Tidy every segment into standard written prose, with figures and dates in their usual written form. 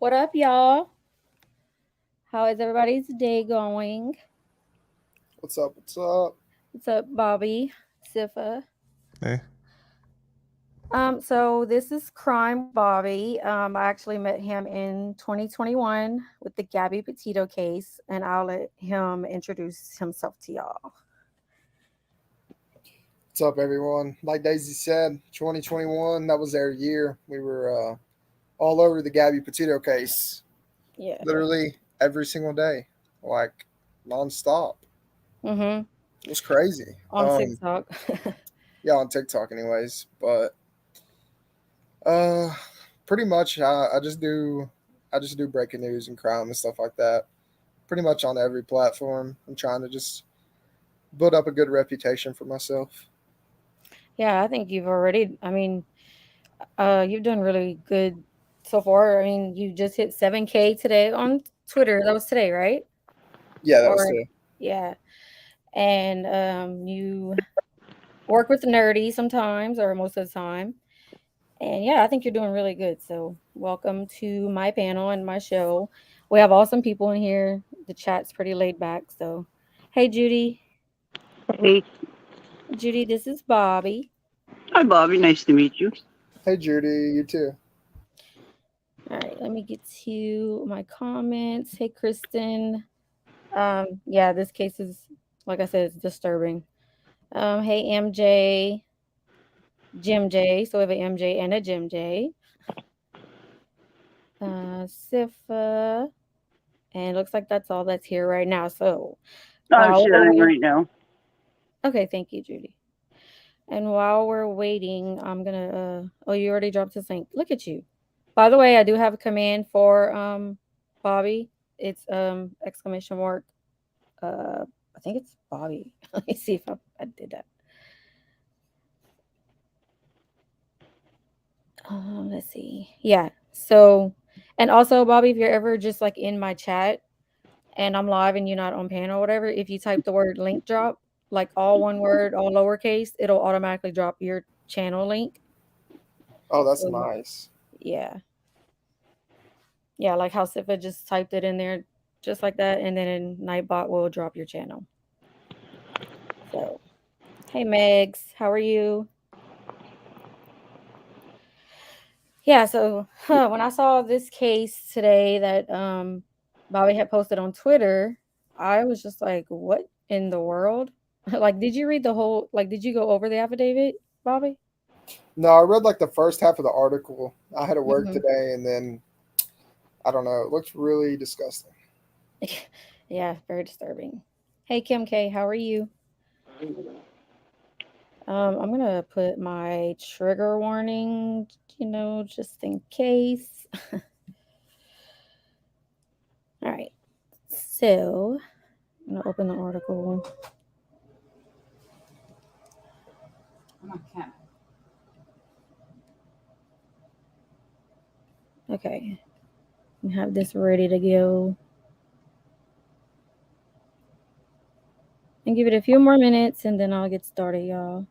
What up, y'all? How is everybody's day going? What's up? What's up? What's up, Bobby? Sifa. Hey, So this is Crime with Bobby. I actually met him in 2021 with the Gabby Petito case, and I'll let him introduce himself to y'all. What's up, everyone? Like Daisy said, 2021, that was their year. We were all over the Gabby Petito case, Yeah. literally every single day, like nonstop. Mm-hmm. It was crazy. On TikTok. Yeah, on TikTok, anyways. But uh, pretty much, I just do breaking news and crime and stuff like that. Pretty much on every platform. I'm trying to just build up a good reputation for myself. Yeah, I think you've already. I mean, you've done really good so far. I mean, you just hit 7K today on Twitter. That was today, right? Yeah, that was Or too. yeah. And you work with nerdy sometimes or most of the time. And yeah, I think you're doing really good. So welcome to my panel and my show. We have awesome people in here. The chat's pretty laid back. So hey Judy. Hey, Judy, this is Bobby. hi Bobby, nice to meet you. Hey, Judy, you too. All right, let me get to my comments. Hey Kristen. Yeah, this case is like I said, it's disturbing. Hey MJ, Jim J. So we have an MJ and a Jim J. Sifa. And it looks like that's all that's here right now. So I'm while sharing we're right now. okay, thank you, Judy. And while we're waiting, I'm gonna oh, you already dropped this link. Look at you. By the way, I do have a command for Bobby. It's exclamation mark. I think it's Bobby. Let me see if I did that. Let's see. Yeah. So and also Bobby, if you're ever just like in my chat and I'm live and you're not on panel or whatever, if you type the word link drop, like all one word, all lowercase, it'll automatically drop your channel link. Oh, that's So nice. yeah. Yeah, like how Sifa just typed it in there just like that, and then Nightbot will drop your channel. So hey Megs, how are you? Yeah, so when I saw this case today that Bobby had posted on Twitter, I was just like, what in the world? Like, did you read the whole like did you go over the affidavit, Bobby? No, I read like the first half of the article. I had to work Hmm. today, and then I don't know. It looks really disgusting. Yeah, very disturbing. Hey Kim K, how are you? I'm gonna put my trigger warning, just in case. All right. So I'm gonna open the article. Okay. I have this ready to go. And give it a few more minutes and then I'll get started, y'all.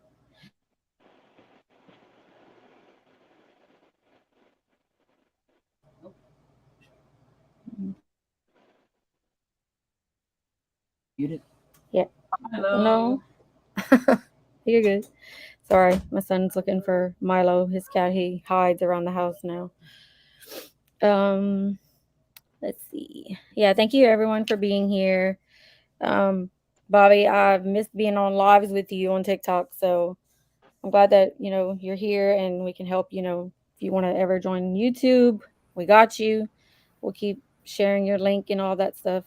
Yeah. No. You're good. Sorry, my son's looking for Milo, his cat. He hides around the house now. Um, let's see. Yeah, thank you everyone for being here. Um, Bobby, I've missed being on lives with you on TikTok, so I'm glad that you're here and we can help. If you want to ever join YouTube, we got you. We'll keep sharing your link and all that stuff.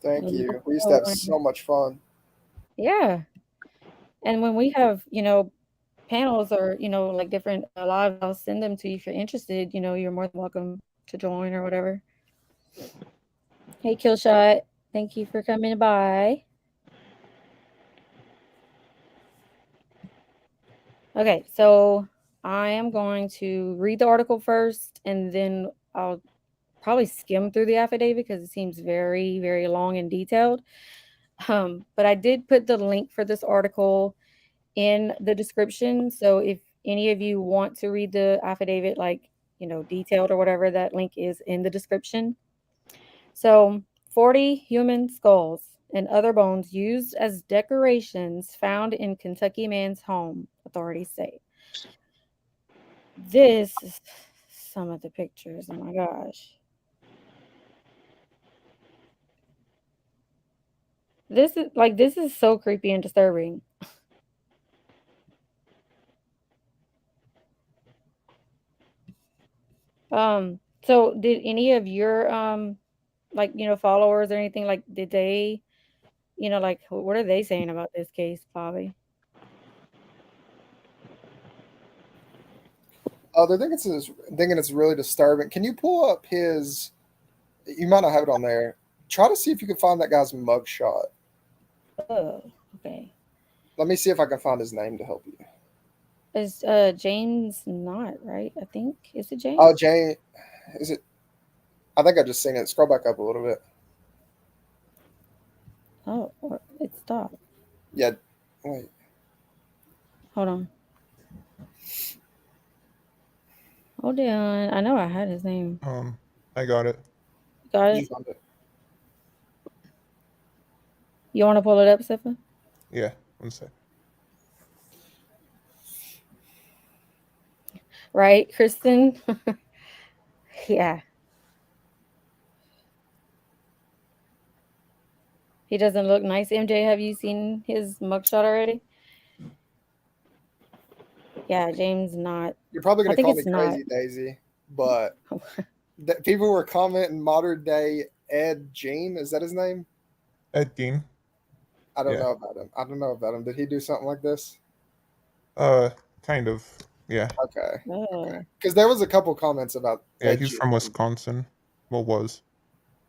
Thank Let me you. We used to know have so much fun. yeah, and when we have panels or like different lives, I'll send them to you if you're interested. You're more than welcome to join or whatever. Hey, Killshot, thank you for coming by. Okay, so I am going to read the article first, and then I'll probably skim through the affidavit because it seems very, very long and detailed. But I did put the link for this article in the description. So if any of you want to read the affidavit, like detailed or whatever. That link is in the description. So, 40 human skulls and other bones used as decorations found in Kentucky man's home, authorities say. This is some of the pictures. Oh my gosh. This is so creepy and disturbing. So did any of your followers or anything, like, did they, like, what are they saying about this case, Bobby? Thinking it's really disturbing. Can you pull up his? You might not have it on there. Try to see if you can find that guy's mugshot. Oh, okay. Let me see if I can find his name to help you. It's James Nott, right? I think. Is it Oh, James? Jane, is it? I think I just seen it. Scroll back up a little bit. Oh, it stopped. Yeah. Wait. Hold on. Hold on. I know I had his name. I got it. Got Did you it? find it? You want to pull it up, Sifa? Yeah, one sec. Right, Kristen? Yeah. He doesn't look nice. MJ, have you seen his mugshot already? Yeah, James Not. You're probably I gonna think call me it's not. crazy, Daisy, but people were commenting modern day Ed Gein. Is that his name? Ed Gein. I don't Yeah. know about him. I don't know about him. Did he do something like this? Uh, kind of. Yeah. Okay. Okay. Oh, Because there was a couple comments about Yeah, Ed he's from Gein. Wisconsin. Well, was.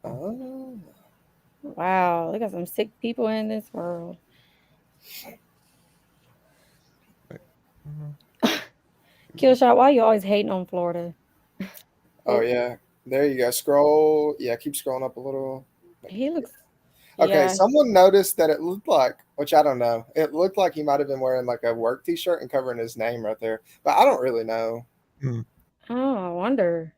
Oh. wow. Look at some sick people in this world. Wait. Mhm. Killshot, why you always hating on Florida? Oh It, yeah. There you go. Scroll. Yeah, keep scrolling up a little. he looks, Okay, yeah, someone noticed that it looked like, which I don't know, it looked like he might have been wearing like a work T-shirt and covering his name right there, but I don't really know. Hmm. oh, I wonder.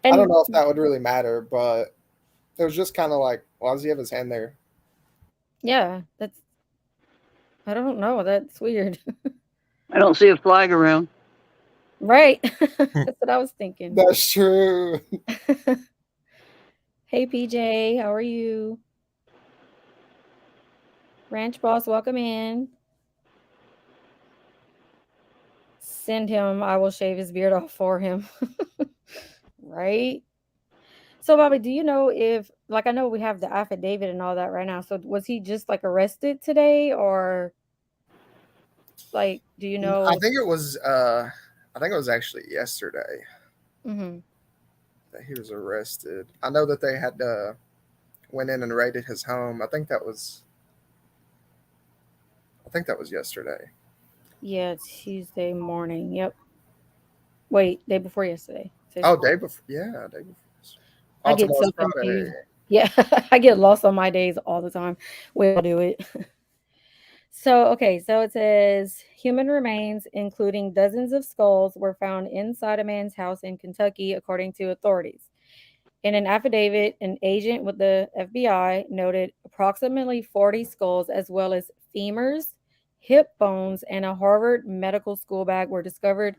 I don't And know if that would really matter, but it was just kind of like, why does he have his hand there? yeah, I don't know. That's weird. I don't see a flag around. Right. Hmm. That's what I was thinking. That's true. Hey, PJ, how are you? Ranch boss, welcome in. Send him. I will shave his beard off for him. Right? So, Bobby, do you know if, like, I know we have the affidavit and all that right now. So, was he just like arrested today, or like, do you I know? think it was. I think it was actually yesterday Hmm. that he was arrested. I know that they had went in and raided his home. I think that was. I think that was yesterday. Yeah, Tuesday morning. Yep. Wait, day before yesterday. Today's Oh, Friday. day before. Yeah, day before. I Oh, get tomorrow's so Friday. confused. Yeah, I get lost on my days all the time. We all do it. So, okay, so it says human remains, including dozens of skulls, were found inside a man's house in Kentucky, according to authorities. In an affidavit, an agent with the FBI noted approximately 40 skulls, as well as femurs, hip bones, and a Harvard medical school bag were discovered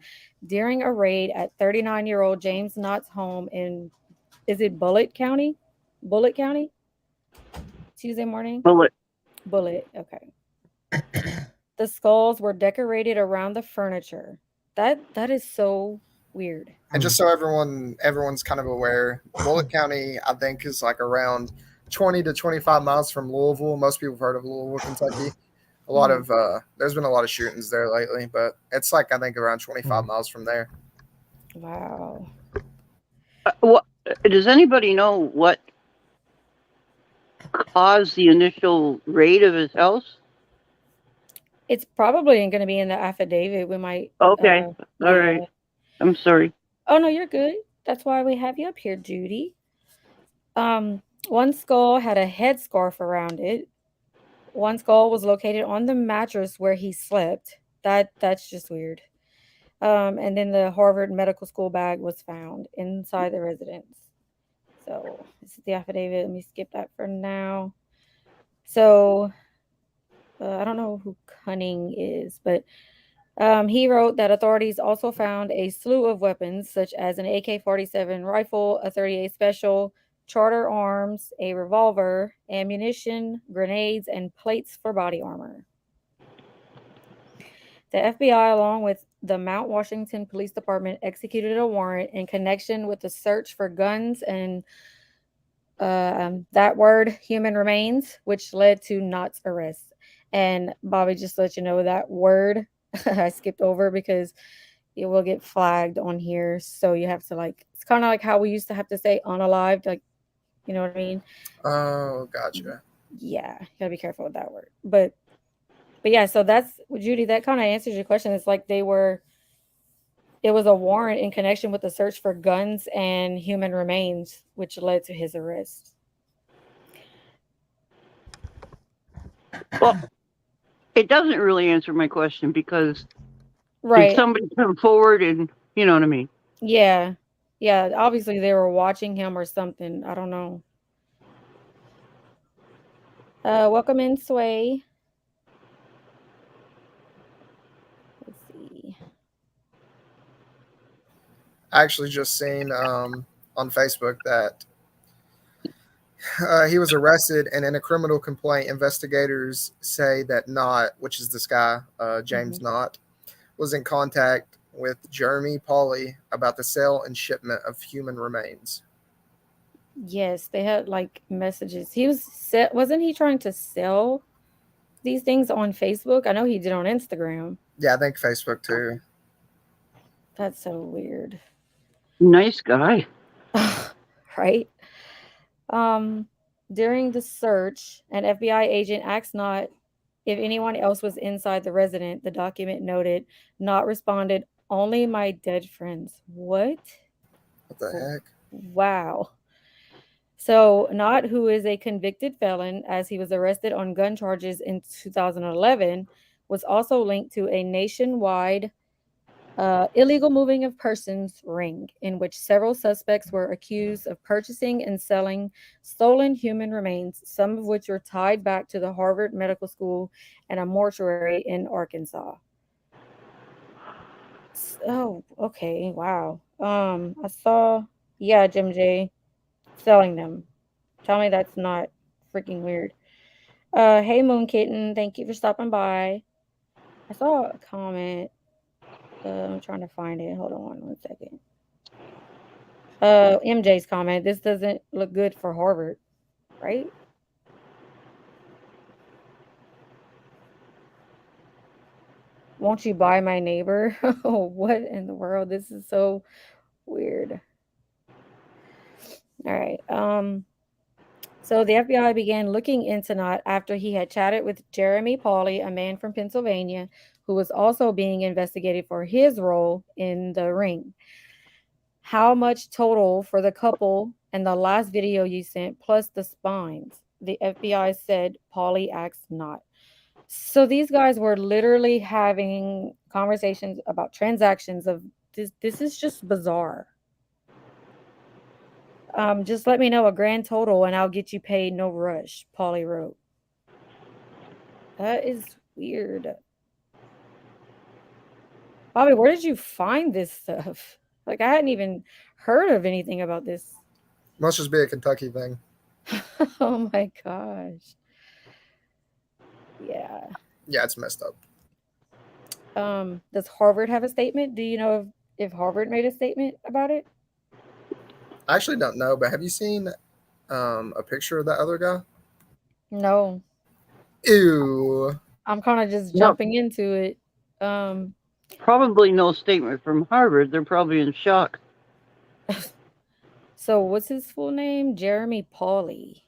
during a raid at 39-year-old James Nott's home in, is it Bullitt County? Bullitt County? Tuesday morning? Bullet. Bullitt, okay. The skulls were decorated around the furniture. That is so weird. And Hmm. just so everyone's kind of aware, Bullitt County, I think, is like around 20 to 25 miles from Louisville. Most people have heard of Louisville, Kentucky. A lot Hmm. of there's been a lot of shootings there lately, but it's like I think around 25 Hmm. miles from there. Wow. What, does anybody know what caused the initial raid of his house? It's probably going to be in the affidavit. We might, Okay. All yeah. right. I'm sorry. Oh no, you're good. That's why we have you up here, Judy. One skull had a headscarf around it. One skull was located on the mattress where he slept. That's just weird. And then the Harvard Medical School bag was found inside the residence. So this is the affidavit. Let me skip that for now. So I don't know who Cunning is, but he wrote that authorities also found a slew of weapons, such as an AK-47 rifle, a 38 Special, charter arms, a revolver, ammunition, grenades, and plates for body armor. The FBI, along with the Mount Washington Police Department, executed a warrant in connection with the search for guns and that word, human remains, which led to Knott's arrest. And Bobby, just to let you know that word I skipped over because it will get flagged on here. So you have to like, it's kind of like how we used to have to say unalived, like, you know what I mean? Oh, gotcha. Yeah, you gotta be careful with that word. But yeah, so that's Judy. That kind of answers your question. It's like it was a warrant in connection with the search for guns and human remains, which led to his arrest. Well, it doesn't really answer my question because did Right. somebody come forward and you know what I mean? Yeah. Yeah. Obviously, they were watching him or something. I don't know. Welcome in, Sway. Let's see. I actually just seen on Facebook that he was arrested, and in a criminal complaint, investigators say that Nott, which is this guy, Hmm. James Nott, was in contact with Jeremy Pauley about the sale and shipment of human remains. Yes, they had like messages. Wasn't he trying to sell these things on Facebook? I know he did on Instagram. Yeah, I think Facebook too. That's so weird. Nice guy. Right? Um, During the search, an FBI agent asked Not if anyone else was inside the resident. The document noted, Not responded, only my dead friends. What? What the W- heck? Wow. So, Not, who is a convicted felon, as he was arrested on gun charges in 2011, was also linked to a nationwide illegal moving of persons ring, in which several suspects were accused of purchasing and selling stolen human remains, some of which were tied back to the Harvard Medical School and a mortuary in Arkansas. Oh, okay, wow. I saw, yeah, Jim J selling them. Tell me that's not freaking weird. Hey Moon Kitten, thank you for stopping by. I saw a comment. I'm trying to find it. Hold on one second. MJ's comment. This doesn't look good for Harvard, right? Won't you buy my neighbor? Oh, what in the world? This is so weird. All right. So the FBI began looking into Knott after he had chatted with Jeremy Pauley, a man from Pennsylvania, who was also being investigated for his role in the ring. How much total for the couple and the last video you sent, plus the spines? The FBI said Pauley acts not. So these guys were literally having conversations about transactions of this. This is just bizarre. Just let me know a grand total and I'll get you paid. No rush. Paulie wrote. That is weird. Bobby, where did you find this stuff? Like I hadn't even heard of anything about this. Must just be a Kentucky thing. Oh my gosh. Yeah. Yeah, it's messed up. Does Harvard have a statement? Do you know if Harvard made a statement about it? I actually don't know, but have you seen a picture of that other guy? No. Ew. I'm kind of just Yep. jumping into it. Um, Probably no statement from Harvard. They're probably in shock. so what's his full name? Jeremy Pauley.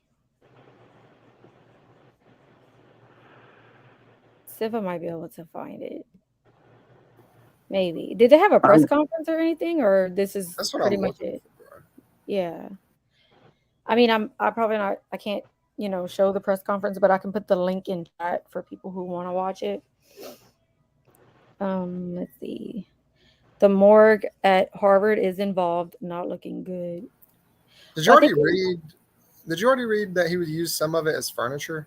See if I might be able to find it. Maybe. Did they have a press Um, conference or anything, or this is That's what pretty I'm much looking it? for. Yeah. I mean, I probably not. I can't, show the press conference, but I can put the link in chat for people who want to watch it. Let's see. The morgue at Harvard is involved. Not looking good. Did you Well, I already think, read? Did you already read that he would use some of it as furniture?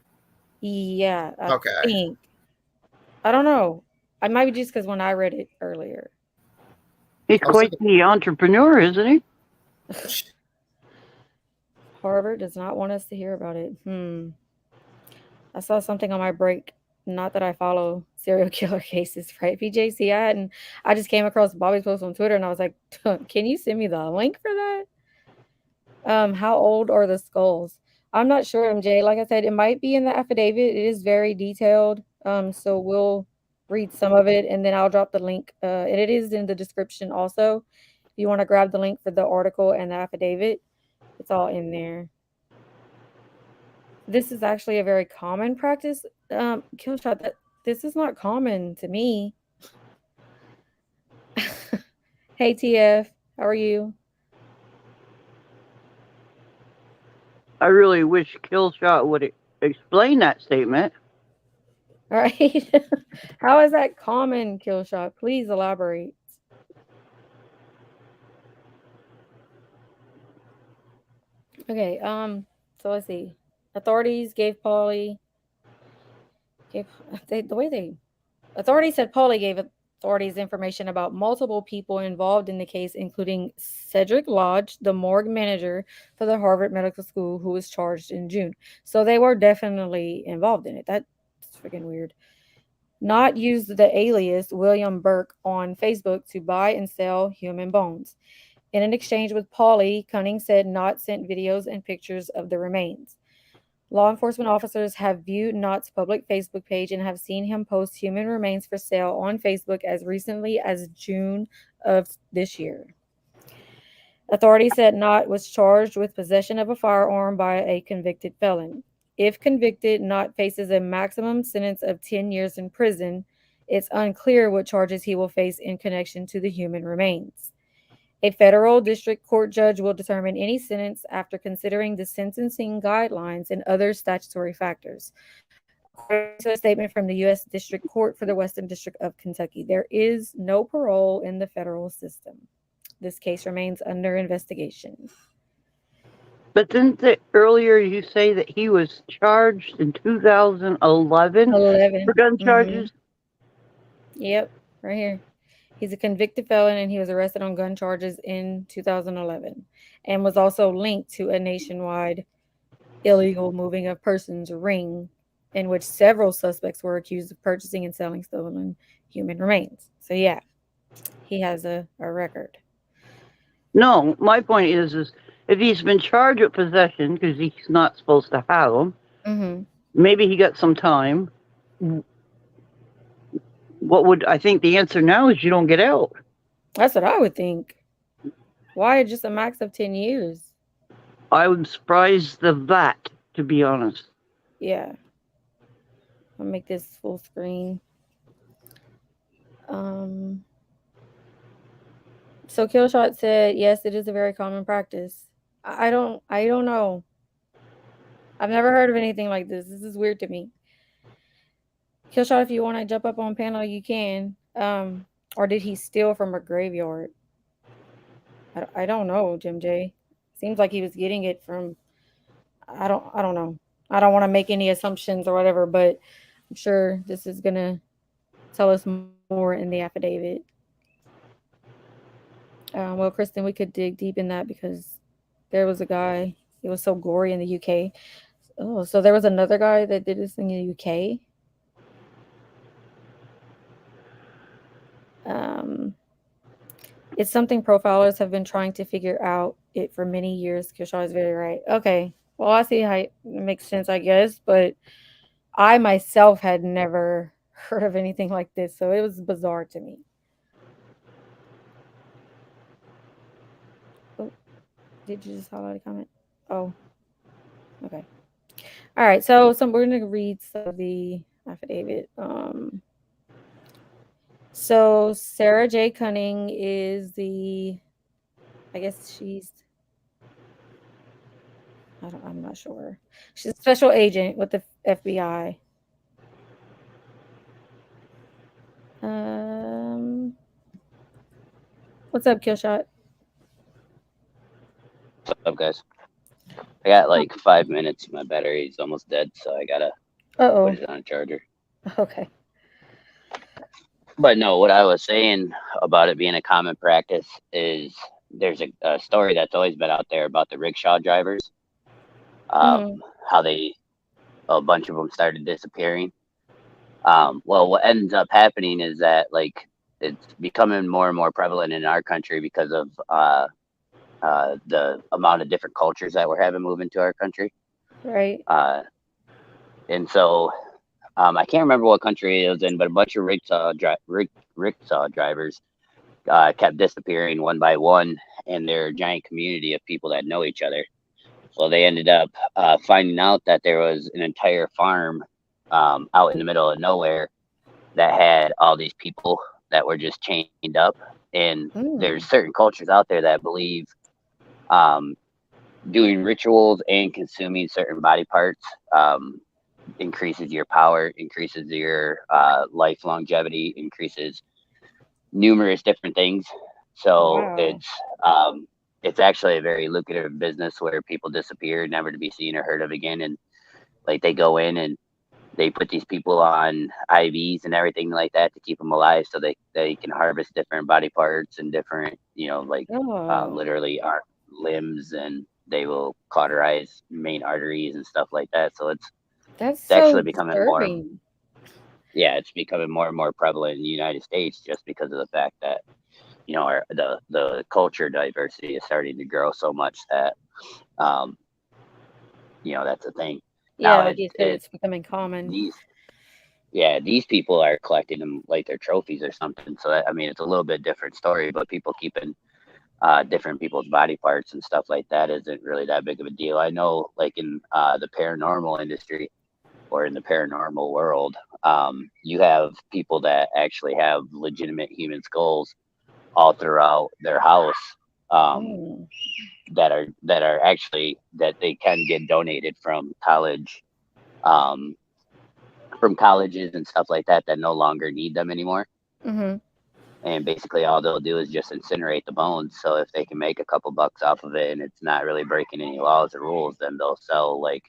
yeah, I Okay. think. I don't know. I might be just because when I read it earlier. He's I was quite thinking. the entrepreneur, isn't he? Harvard does not want us to hear about it. I saw something on my break. Not that I follow serial killer cases, right? PJC. I just came across Bobby's post on Twitter and I was like, can you send me the link for that? How old are the skulls? I'm not sure, MJ. Like I said, it might be in the affidavit. It is very detailed. So we'll read some of it and then I'll drop the link. And it is in the description also. If you want to grab the link for the article and the affidavit, it's all in there. This is actually a very common practice. Killshot, that this is not common to me. Hey TF, how are you? I really wish Killshot would explain that statement. All right. How is that common, Killshot? Please elaborate. Okay, so let's see. Authorities gave Paulie gave the way they authorities said Paulie gave authorities information about multiple people involved in the case, including Cedric Lodge, the morgue manager for the Harvard Medical School, who was charged in June. So they were definitely involved in it. That's freaking weird. Nott used the alias William Burke on Facebook to buy and sell human bones. In an exchange with Paulie, Cunning said Nott sent videos and pictures of the remains. Law enforcement officers have viewed Nott's public Facebook page and have seen him post human remains for sale on Facebook as recently as June of this year. Authorities said Nott was charged with possession of a firearm by a convicted felon. If convicted, Nott faces a maximum sentence of 10 years in prison. It's unclear what charges he will face in connection to the human remains. A federal district court judge will determine any sentence after considering the sentencing guidelines and other statutory factors. According to a statement from the U.S. District Court for the Western District of Kentucky, there is no parole in the federal system. This case remains under investigation. But didn't earlier you say that he was charged in 2011 11. for gun charges? Yep, right here. He's a convicted felon and he was arrested on gun charges in 2011 and was also linked to a nationwide illegal moving of persons ring in which several suspects were accused of purchasing and selling stolen human remains. So yeah, he has a record. No, my point is if he's been charged with possession because he's not supposed to have them, maybe he got some time. What would I think the answer now is you don't get out. That's what I would think. Why just a max of 10 years? I'm surprised of that, to be honest. Yeah. I'll make this full screen. So Killshot said, yes, it is a very common practice. I don't know. I've never heard of anything like this. This is weird to me. Killshot, if you want to jump up on panel, you can. Or did he steal from a graveyard? I don't know, Jim J. Seems like he was getting it from. I don't know. I don't want to make any assumptions or whatever, but I'm sure this is gonna tell us more in the affidavit. Well, Kristen, we could dig deep in that because there was a guy. It was so gory in the UK. Oh, so there was another guy that did this in the UK. It's something profilers have been trying to figure out it for many years. Kishar is very right. Okay. Well, I see how it makes sense, I guess, but I myself had never heard of anything like this, so it was bizarre to me. Oh, did you just highlight a comment? Oh, okay. All right. So we're gonna read some of the affidavit. So Sarah J. Cunning is I guess I'm not sure. She's a special agent with the FBI. What's up, Killshot? What's up, guys? I got like 5 minutes. My battery's almost dead, so I gotta Uh put oh. it on a charger. Okay. But no, what I was saying about it being a common practice is there's a story that's always been out there about the rickshaw drivers, Mhm. how a bunch of them started disappearing. Well, what ends up happening is that like it's becoming more and more prevalent in our country because of the amount of different cultures that we're having move into our country. Right. Uh, and so I can't remember what country it was in, but a bunch of rickshaw drivers kept disappearing one by one in their giant community of people that know each other. So they ended up finding out that there was an entire farm out in the middle of nowhere that had all these people that were just chained up. And there's Mm. certain cultures out there that believe um, doing rituals and consuming certain body parts increases your power, increases your life longevity, increases numerous different things. So Wow. it's actually a very lucrative business where people disappear, never to be seen or heard of again, and like they go in and they put these people on IVs and everything like that to keep them alive, so they can harvest different body parts and different like Oh, literally limbs, and they will cauterize main arteries and stuff like that. So that's it's actually so becoming more disturbing. yeah, it's becoming more and more prevalent in the United States just because of the fact that the culture diversity is starting to grow so much that um, that's a thing. Yeah, Now like you said, it it's becoming common. these yeah, these people are collecting them like they're trophies or something. So I mean, it's a little bit different story, but people keeping different people's body parts and stuff like that isn't really that big of a deal. I know, like in the paranormal industry or in the paranormal world, you have people that actually have legitimate human skulls all throughout their house, um, Mm. that are actually that they can get donated um, from colleges and stuff like that that no longer need them anymore. Mhm. And basically, all they'll do is just incinerate the bones. So if they can make a couple bucks off of it and it's not really breaking any laws or rules, then they'll sell like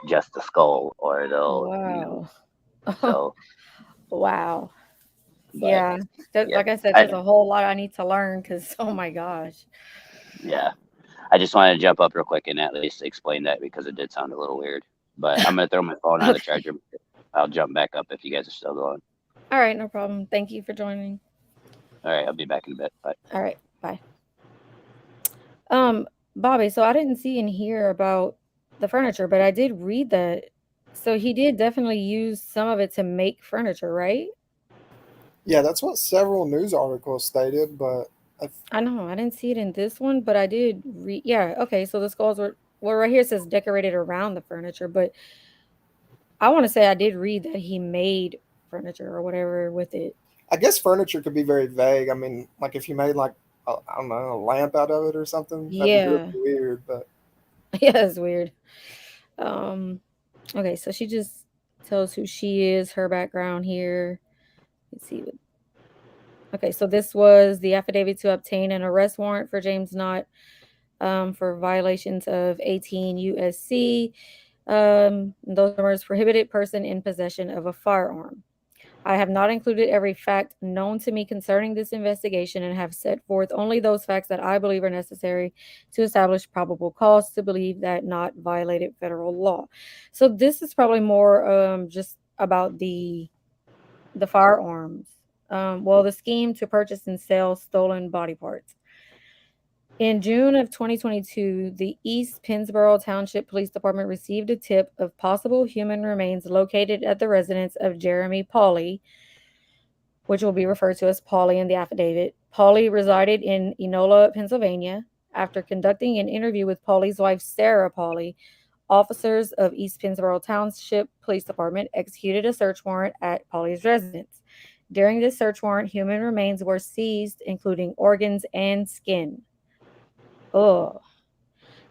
just the skull, or Wow. so. Wow. But Yeah. That, yeah, like I said, there's I a whole lot I need to learn because, oh my gosh. yeah, I just wanted to jump up real quick and at least explain that because it did sound a little weird. But I'm gonna throw my phone on the Okay. charger. I'll jump back up if you guys are still going. All right, no problem. Thank you for joining. All right, I'll be back in a bit. Bye. All right, bye. Um, Bobby, so I didn't see in here about the furniture, but I did read that. So he did definitely use some of it to make furniture, right? Yeah, that's what several news articles stated, but I, I know. I didn't see it in this one, but I did read. Yeah, okay. So the skulls were, well, right here it says decorated around the furniture, but I want to say I did read that he made furniture or whatever with it. I guess furniture could be very vague. I mean, like if you made like I don't know, a lamp out of it or something, that'd be really Yeah. weird. But Yeah, that's weird. Um, okay, so she just tells who she is, her background here. Let's see. Okay, so this was the affidavit to obtain an arrest warrant for James Nott for violations of 18 USC. Those numbers prohibited person in possession of a firearm. I have not included every fact known to me concerning this investigation and have set forth only those facts that I believe are necessary to establish probable cause to believe that not violated federal law. So this is probably more just about the firearms. Well, the scheme to purchase and sell stolen body parts. In June of 2022, the East Pennsboro Township Police Department received a tip of possible human remains located at the residence of Jeremy Pauley, which will be referred to as Pauley in the affidavit. Pauley resided in Enola, Pennsylvania. After conducting an interview with Pauley's wife, Sarah Pauley, officers of East Pennsboro Township Police Department executed a search warrant at Pauley's residence. During this search warrant, human remains were seized, including organs and skin. Ugh.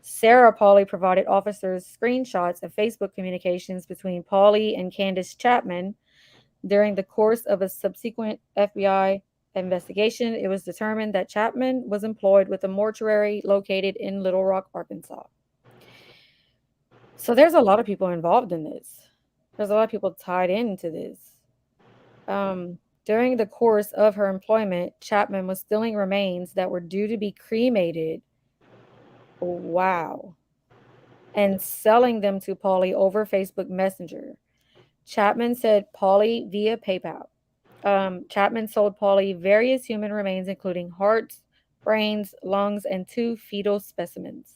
Sarah Pauley provided officers screenshots of Facebook communications between Pauley and Candace Chapman during the course of a subsequent FBI investigation, it was determined that Chapman was employed with a mortuary located in Little Rock, Arkansas. So there's a lot of people involved in this. There's a lot of people tied into this. During the course of her employment, Chapman was stealing remains that were due to be cremated. Wow. And selling them to Polly over Facebook Messenger. Chapman said Polly via PayPal. Chapman sold Polly various human remains, including hearts, brains, lungs, and 2 fetal specimens.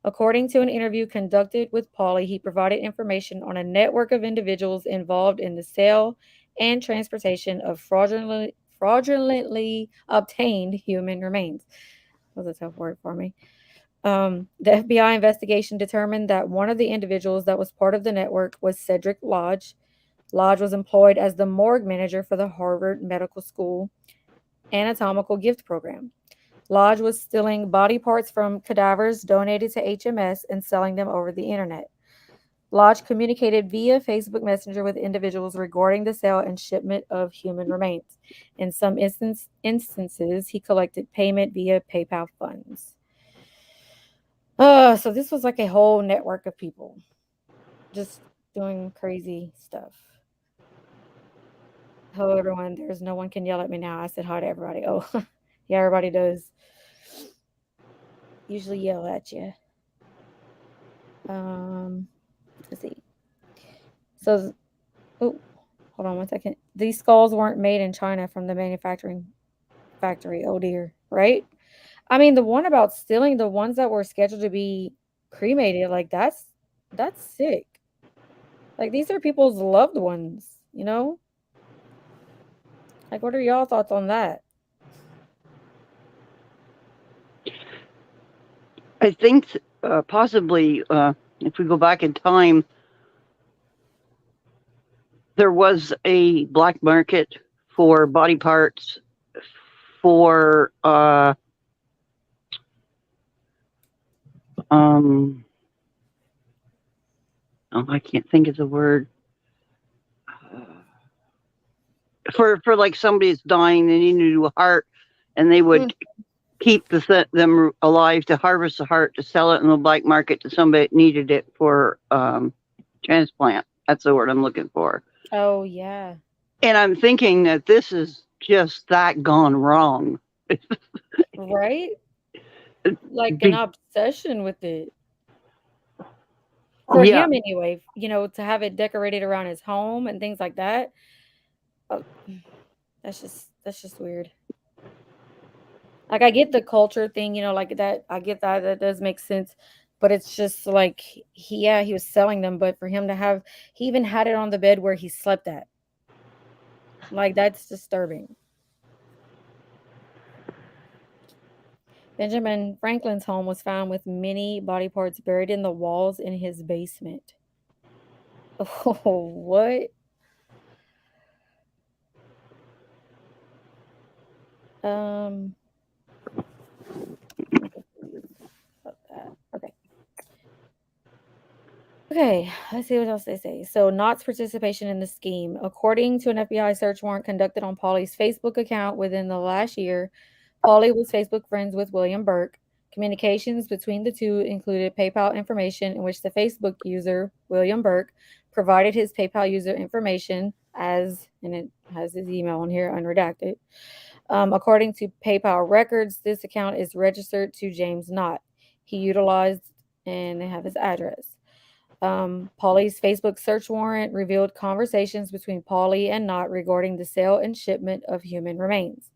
According to an interview conducted with Polly, he provided information on a network of individuals involved in the sale and transportation of fraudulently obtained human remains. That was a tough word for me. The FBI investigation determined that one of the individuals that was part of the network was Cedric Lodge. Lodge was employed as the morgue manager for the Harvard Medical School Anatomical Gift Program. Lodge was stealing body parts from cadavers donated to HMS and selling them over the internet. Lodge communicated via Facebook Messenger with individuals regarding the sale and shipment of human remains. In some instances, he collected payment via PayPal funds. So this was like a whole network of people just doing crazy stuff. Hello, everyone. There's no one can yell at me now. I said hi to everybody. Oh, yeah, everybody does usually yell at you. Let's see. So, oh, hold on one second. These skulls weren't made in China from the manufacturing factory. Oh dear, right? I mean, the one about stealing the ones that were scheduled to be cremated, like that's sick. Like these are people's loved ones, you know? Like what are y'all thoughts on that? I think possibly if we go back in time, there was a black market for body parts for I can't think of the word. For like somebody that's dying, they need to do a heart, and they would keep them alive to harvest the heart to sell it in the black market to somebody that needed it for transplant. That's the word I'm looking for. Oh yeah. And I'm thinking that this is just that gone wrong. Right? Like an obsession with it. For him anyway, you know, to have it decorated around his home and things like that. Oh, that's just weird. Like I get the culture thing, you know, like that. I get that does make sense, but it's just like he was selling them, but for him to have, he even had it on the bed where he slept at. Like that's disturbing. Benjamin Franklin's home was found with many body parts buried in the walls in his basement. Oh, what? I'm confused about that. Okay. Okay, let's see what else they say. So, Knott's participation in the scheme. According to an FBI search warrant conducted on Polly's Facebook account within the last year, Polly was Facebook friends with William Burke. Communications between the two included PayPal information in which the Facebook user, William Burke, provided his PayPal user information and it has his email on here, unredacted. According to PayPal records, this account is registered to James Nott. He utilized, and they have his address. Polly's Facebook search warrant revealed conversations between Polly and Nott regarding the sale and shipment of human remains.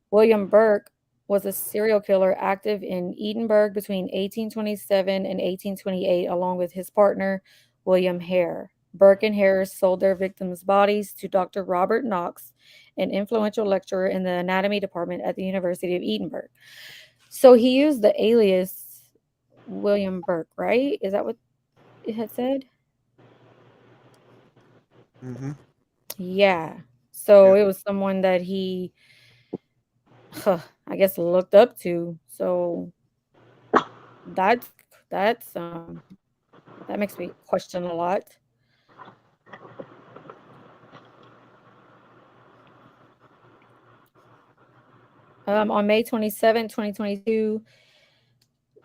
William Burke was a serial killer active in Edinburgh between 1827 and 1828, along with his partner, William Hare. Burke and Hare sold their victims' bodies to Dr. Robert Knox, an influential lecturer in the anatomy department at the University of Edinburgh. So he used the alias William Burke, right? Is that what it had said? Mm-hmm. Yeah. So Yeah. it was someone that he, I guess, looked up to. So that's that's that makes me question a lot. On May 27, 2022,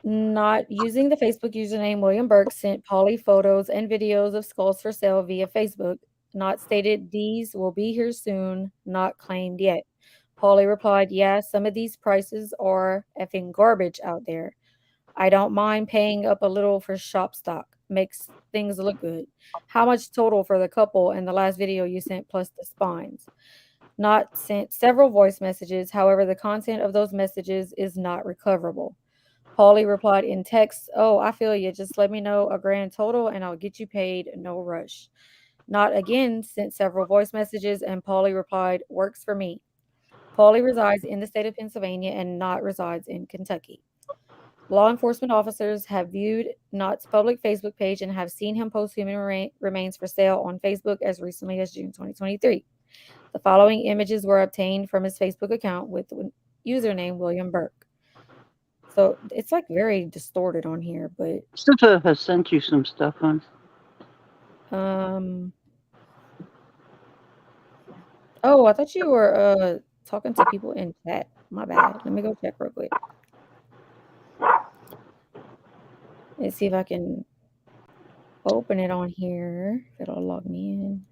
not using the Facebook username William Burke sent Polly photos and videos of skulls for sale via Facebook. Not stated these will be here soon, not claimed yet. Polly replied, yeah, some of these prices are effing garbage out there. I don't mind paying up a little for shop stock. Makes things look good. How much total for the couple and the last video you sent plus the spines? Not sent several voice messages. However, the content of those messages is not recoverable. Paulie replied in text, oh, I feel you. Just let me know a grand total and I'll get you paid. No rush. Not again sent several voice messages, and Paulie replied, works for me. Paulie resides in the state of Pennsylvania and Not resides in Kentucky. Law enforcement officers have viewed Nott's public Facebook page and have seen him post human remains for sale on Facebook as recently as June 2023. The following images were obtained from his Facebook account with the username William Burke. So it's like very distorted on here, but Sifa has sent you some stuff, hon. Oh, I thought you were talking to people in chat. My bad. Let me go check real quick. Let's see if I can open it on here. If it'll log me in.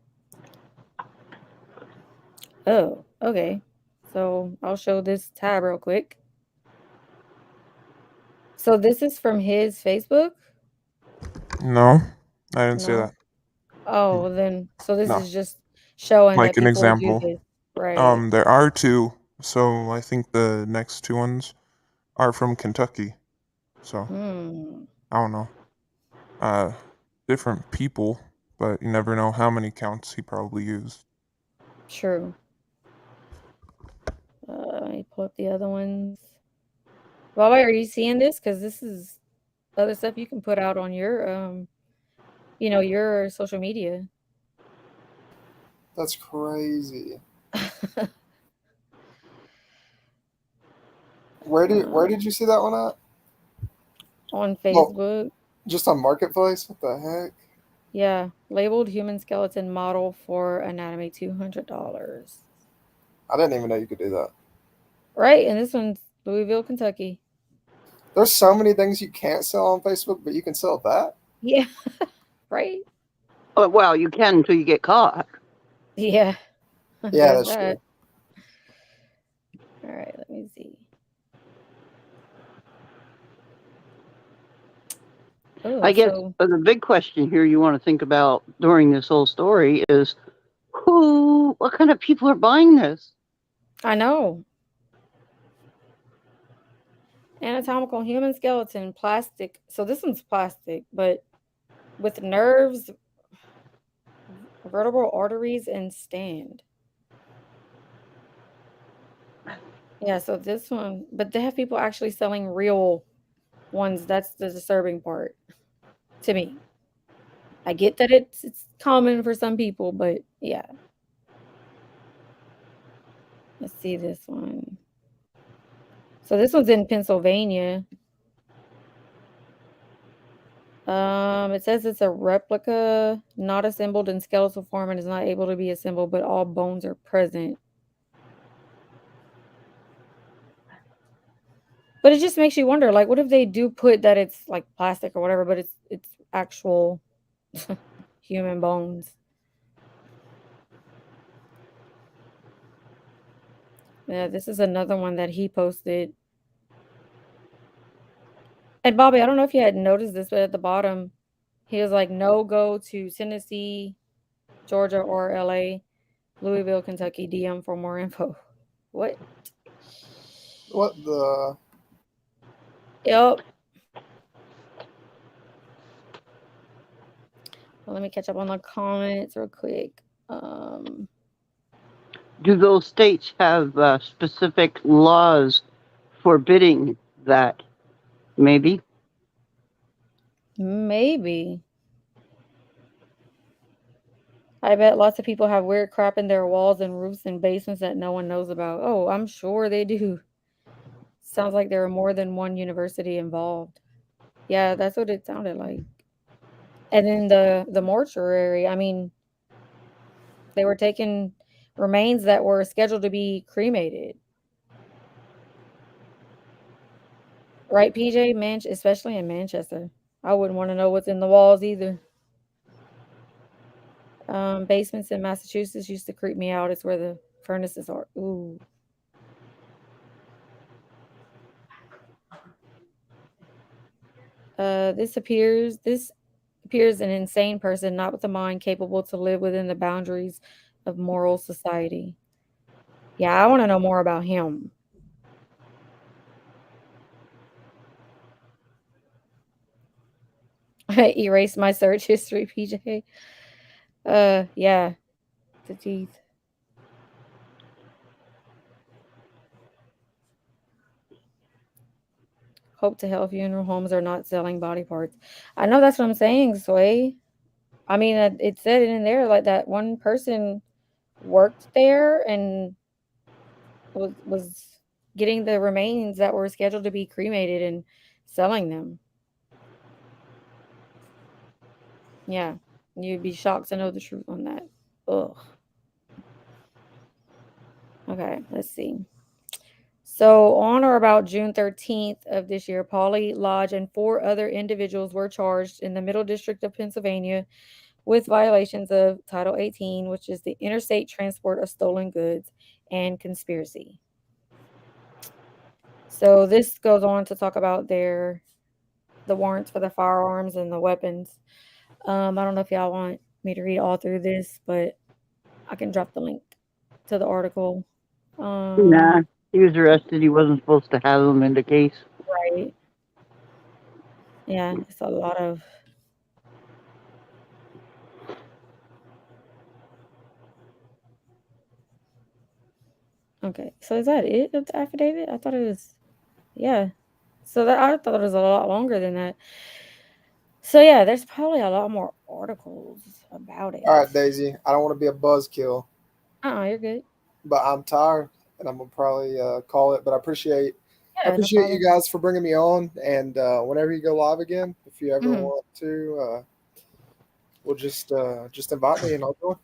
Oh, okay. So I'll show this tab real quick. So this is from his Facebook? No, I didn't say No. that. Oh, then so this No. is just showing that Like an people do example. this. Right. There are two. So I think the next two ones are from Kentucky. So I don't know. Different people, but you never know how many counts he probably used. True. Let me pull up the other ones. Baba, are you seeing this? Because this is other stuff you can put out on your your social media. That's crazy. Where did you see that one at? On Well, Facebook. just on Marketplace? What the heck? Yeah, labeled human skeleton model for anatomy $200. I didn't even know you could do that. Right, and this one's Louisville, Kentucky. There's so many things you can't sell on Facebook, but you can sell that. Yeah, right. Oh, well, you can until you get caught. Yeah, Yeah, there's that's that. true. All right, let me see. Oh, I guess so the big question here you want to think about during this whole story is what kind of people are buying this? I know. Anatomical human skeleton, plastic. So this one's plastic, but with nerves, vertebral arteries, and stand. Yeah, so this one, but they have people actually selling real ones. That's the disturbing part to me. I get that it's common for some people, but yeah. Let's see this one. So this one's in Pennsylvania. It says it's a replica, not assembled in skeletal form and is not able to be assembled, but all bones are present. But it just makes you wonder, like, what if they do put that it's like plastic or whatever, but it's actual human bones? Yeah, this is another one that he posted. And Bobby, I don't know if you had noticed this, but at the bottom, he was like, no go to Tennessee, Georgia, or LA, Louisville, Kentucky, DM for more info. What? What the? Yep. Well, let me catch up on the comments real quick. Do those states have specific laws forbidding that? Maybe. Maybe. I bet lots of people have weird crap in their walls and roofs and basements that no one knows about. Oh, I'm sure they do. Sounds like there are more than one university involved. Yeah, that's what it sounded like. And then the mortuary, I mean, they were taking remains that were scheduled to be cremated. Right, PJ? Especially in Manchester. I wouldn't want to know what's in the walls either. Basements in Massachusetts used to creep me out. It's where the furnaces are. Ooh. This appears an insane person, not with a mind capable to live within the boundaries of moral society. Yeah, I want to know more about him. Erase my search history, PJ. Yeah, the teeth. Hope to hell funeral homes are not selling body parts. I know that's what I'm saying, Sway. I mean, it said it in there like that one person worked there and was getting the remains that were scheduled to be cremated and selling them. Yeah, you'd be shocked to know the truth on that. Ugh. Okay, let's see. So, on or about June 13th of this year, Polly Lodge and four other individuals were charged in the Middle District of Pennsylvania with violations of Title 18, which is the interstate transport of stolen goods, and conspiracy. So, this goes on to talk about the warrants for the firearms and the weapons. I don't know if y'all want me to read all through this, but I can drop the link to the article. Nah, he was arrested. He wasn't supposed to have them in the case. Right. Yeah, it's a lot of. Okay, so is that it of the affidavit? I thought it was. Yeah. So that I thought it was a lot longer than that. So yeah, there's probably a lot more articles about All it. right, Daisy. I don't want to be a buzzkill, You're good. but I'm tired, and I'm gonna probably call it. But I Yeah, no appreciate you problem. guys for bringing me on. And whenever you go live again, if you ever Hmm. want to, we'll just invite me and I'll join.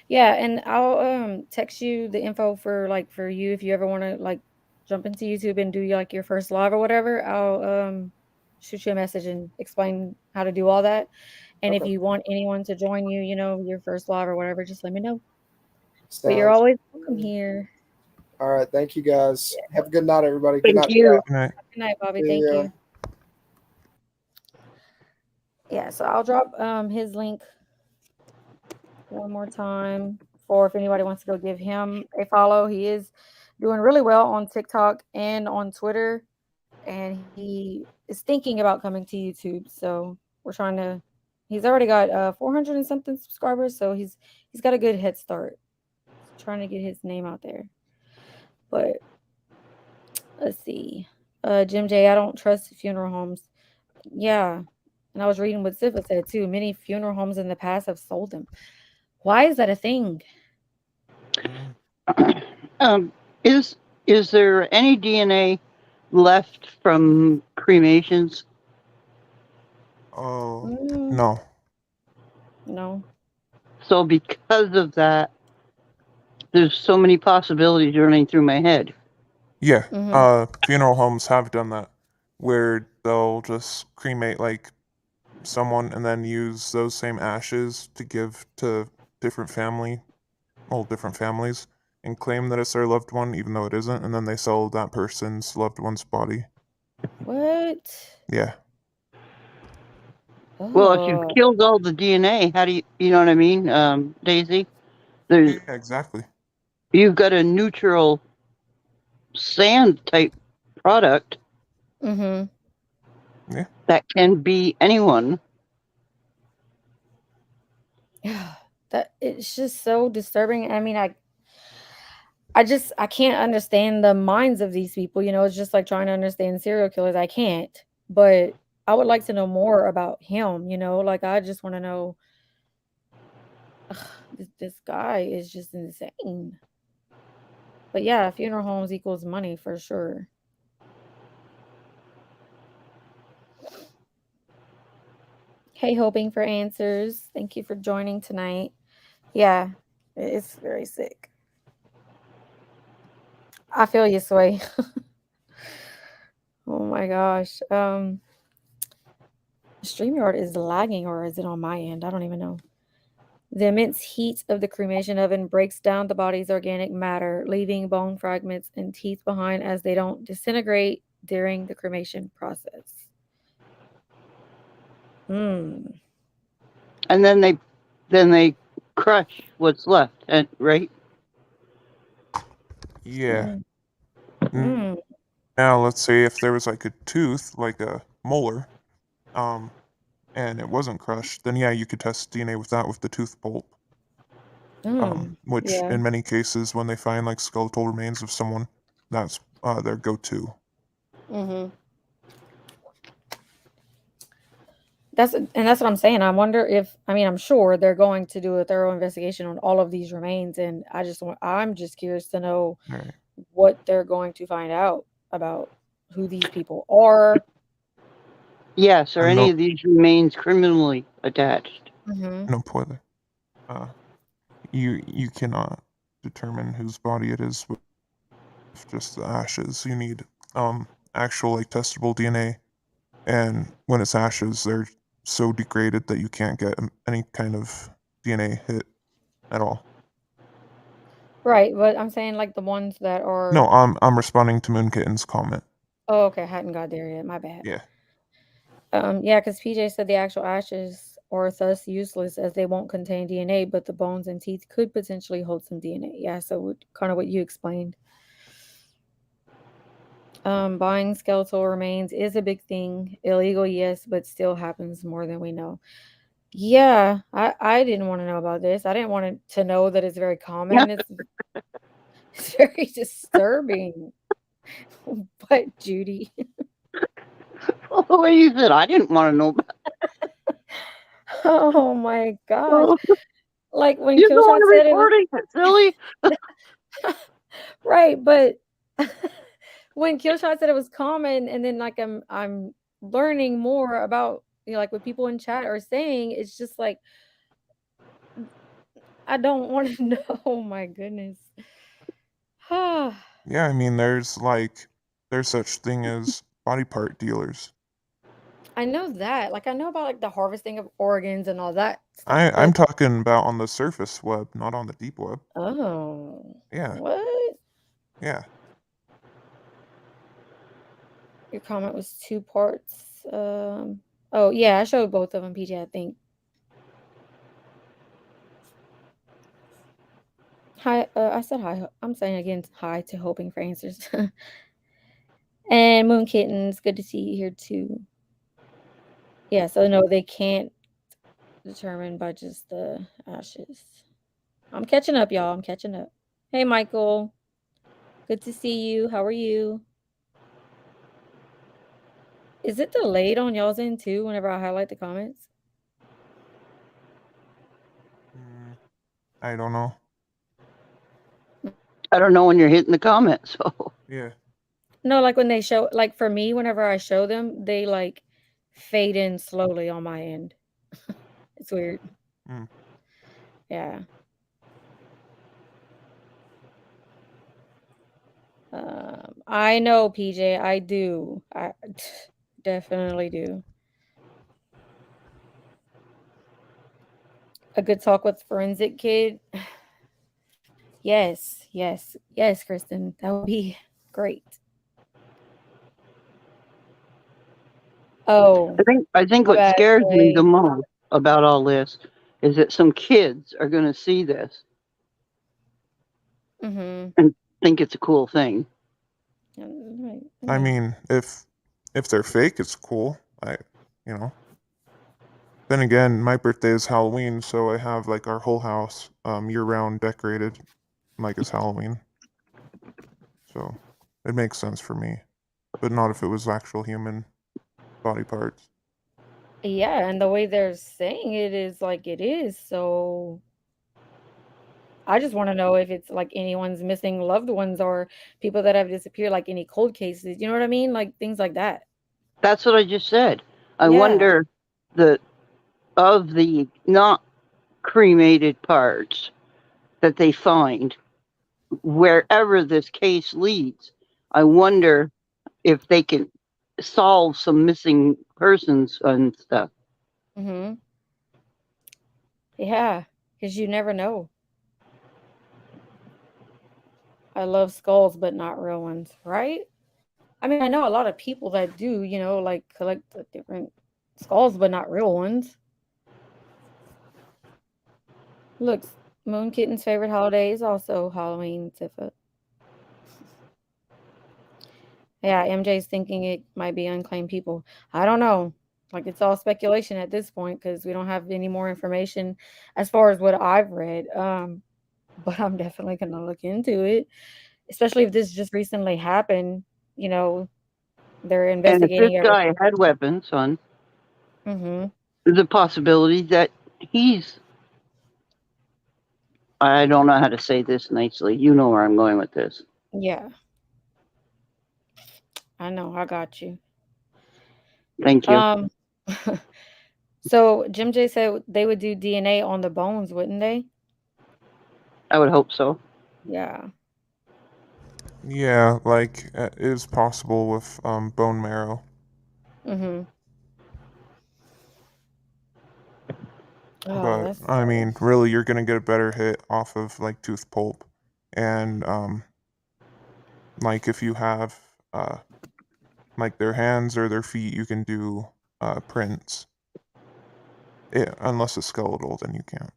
Yeah, and I'll text you the info for for you if you ever want to jump into YouTube and do like your first live or whatever. I'll shoot you a message and explain how to do all that. And if Okay, you want anyone to join you, your first live or whatever, just let me know. But you're sounds always welcome good. here. All right, thank you guys. Have a good night, everybody. Good Thank night, you. chat. Good night. Good night, Bobby. See Thank ya. you. Yeah, so I'll drop his link one more time for if anybody wants to go give him a follow. He is doing really well on TikTok and on Twitter, and he is thinking about coming to YouTube. So we're trying to. He's already got 400 and something subscribers, so he's got a good head start. Trying to get his name out there. But let's see. Jim J, I don't trust funeral homes. Yeah. And I was reading what Ziva said too. Many funeral homes in the past have sold them. Why is that a thing? Mm. Um, is is there any DNA left from cremations? Oh, Mm, no. no. So because of that, there's so many possibilities running through my head. Yeah, Mm-hmm. funeral homes have done that, where they'll just cremate like someone and then use those same ashes to give to different family, different families, and claim that it's their loved one, even though it isn't, and then they sell that person's loved one's body. What? Yeah, Well, if you've Oh. killed all the DNA, how do you know what I mean, Daisy? There's yeah, exactly. you've got a neutral sand type product Mm-hmm. Yeah, that can be anyone. That it's just so disturbing. I mean, I can't understand the minds of these people. It's just like trying to understand serial killers. I can't. But I would like to know more about him. Like I just want to know. This guy is just insane. But yeah, funeral homes equals money for sure. Hey, hoping for answers. Thank you for joining tonight. Yeah, it's very sick. I feel you, Sway. Oh my gosh. StreamYard is lagging, or is it on my end? I don't even know. The immense heat of the cremation oven breaks down the body's organic matter, leaving bone fragments and teeth behind as they don't disintegrate during the cremation process. Hmm. And then they crush what's left, and right? Yeah. Mm. Now, let's say if there was like a tooth, like a molar, and it wasn't crushed, then yeah, you could test DNA with that with the tooth pulp. Which Yeah. in many cases, when they find like skeletal remains of someone, that's their go-to. Mm-hmm. That's what I'm saying. I wonder if, I mean, I'm sure they're going to do a thorough investigation on all of these remains, and I'm just curious to know Right. what they're going to find out about who these people are. Yes, or And any no, of these remains criminally attached. Mm-hmm. no puede. Uh, you cannot determine whose body it is with just the ashes. You need actual like testable DNA, and when it's ashes, they're so degraded that you can't get any kind of DNA hit at all. Right, but I'm saying like the ones that No, are. I'm responding to Moon Kitten's comment. Oh, okay, I hadn't got there yet. My bad. Yeah. Yeah, because PJ said the actual ashes are thus useless as they won't contain DNA, but the bones and teeth could potentially hold some DNA. Yeah, so kind of what you explained. Buying skeletal remains is a big thing. Illegal, yes, but still happens more than we know. Yeah, I didn't want to know about this. I didn't want to know that it's very common. It's very disturbing. But Judy, Well, the way you said, I didn't want to know about. oh my gosh. Oh, Like when you're the one Killshot said it was reporting it, silly. right, but when Killshot said it was common, and then like I'm learning more about, like what people in chat are saying, it's just like I don't want to know. Oh my goodness. Yeah, I mean, there's such thing as body part dealers. I know that. Like I know about like the harvesting of organs and all that stuff, I'm but talking about on the surface web, not on the deep web. oh, Yeah, what? yeah. Your comment was two parts. Oh yeah, I showed both of them, PJ, I think. Hi, I said hi. I'm saying again hi to hoping for answers. And Moon Kittens, good to see you here too. Yeah, so no, they can't determine by just the ashes. I'm catching up, y'all. I'm catching up. Hey, Michael. Good to see you. How are you? Is it delayed on y'all's end too whenever I highlight the comments? I don't know. I don't know when you're hitting the comments. So Yeah. No, like when they show, like for me, whenever I show them, they like fade in slowly on my end. It's weird. Mm. Yeah. I know, PJ. I do. I definitely do. A good talk with forensic kid. Yes, yes, yes, Kristen. That would be great. Oh, I think my what bad, scares me the Clay. most about all this is that some kids are going to see this Mm-hmm. and think it's a cool thing. I mean, if they're fake, it's cool. You know. Then again, my birthday is Halloween, so I have like our whole house year round decorated like it's Halloween. So it makes sense for me, but not if it was actual human body parts. Yeah, and the way they're saying it is like it is. So I just want to know if it's like anyone's missing loved ones or people that have disappeared, like any cold cases. You know what I mean? Like things like that. That's what I just said. I Yeah. wonder that of the not cremated parts that they find, wherever this case leads, I wonder if they can solve some missing persons and stuff. Mm-hmm. Yeah, because you never know. I love skulls, but not real ones, right? I mean, I know a lot of people that do, like collect the different skulls, but not real ones. Look, Moon Kitten's favorite holiday is also Halloween, Tifa. Yeah, MJ's thinking it might be unclaimed people. I don't know. Like, it's all speculation at this point because we don't have any more information as far as what I've read. But I'm definitely gonna look into it, especially if this just recently happened. You know, they're And if this investigating everything. guy had weapons on, Mm-hmm. there's a possibility that he's. I don't know how to say this nicely. You know where I'm going with this. Yeah, I know. I got you. Thank you. Um, so Jim J said they would do DNA on the bones, wouldn't they? I would hope so. Yeah. Yeah, like it is possible with bone marrow. Mm-hmm. Oh, But that's I mean, really, you're gonna get a better hit off of like tooth pulp, and like if you have like their hands or their feet, you can do prints. Unless it's skeletal, then you can't.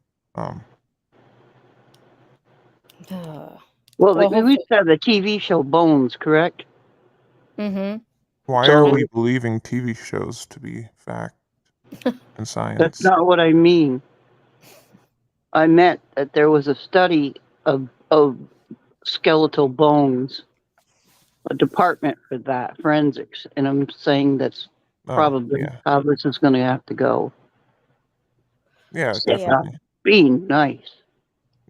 uh, Well, well, we hopefully. used to have the TV show Bones, correct? Mm-hmm. Why are So we believing TV shows to be fact and that's science? not what I mean. I meant that there was a study of skeletal bones, a department for that, forensics, and I'm saying that's Oh, probably yeah, how this is going to have to go. yeah, If Yeah. not definitely. being nice.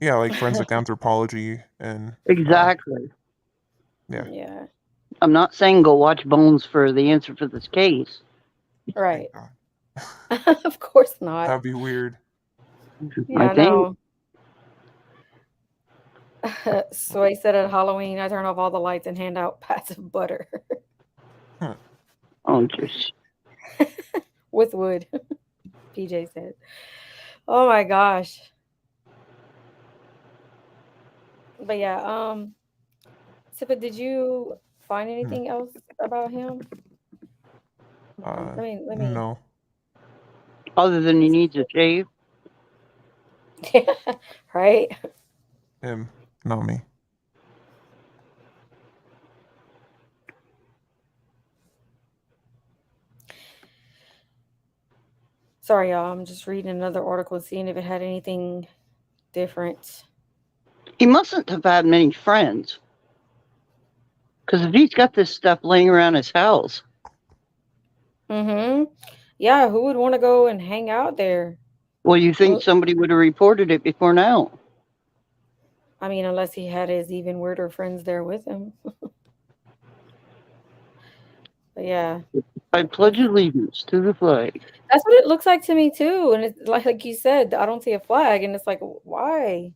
Yeah, like forensic anthropology and Exactly. yeah, Yeah. I'm not saying go watch Bones for the answer for this case. Right. thank God. Of course not. That'd be weird. Yeah, I I think. know. So he said at Halloween, I turn off all the lights and hand out pats of butter Huh. Oh, just with wood. PJ said. Oh my gosh. But yeah, Sipa, did you find Hmm. anything else about him? Uh, Let me no, other than he needs a shave. right? him, not me. Sorry, y'all. I'm just reading another article, seeing if it had anything different. He mustn't have had many friends. Because if he's got this stuff laying around his house, Mm-hmm. Yeah, who would want to go and hang out there? well, you think Uh, somebody would have reported it before now. I mean, unless he had his even weirder friends there with him. But yeah, I pledge that's allegiance to the flag. that's what it looks like to me too. And it's like you said, I don't see a flag, and it's like, why?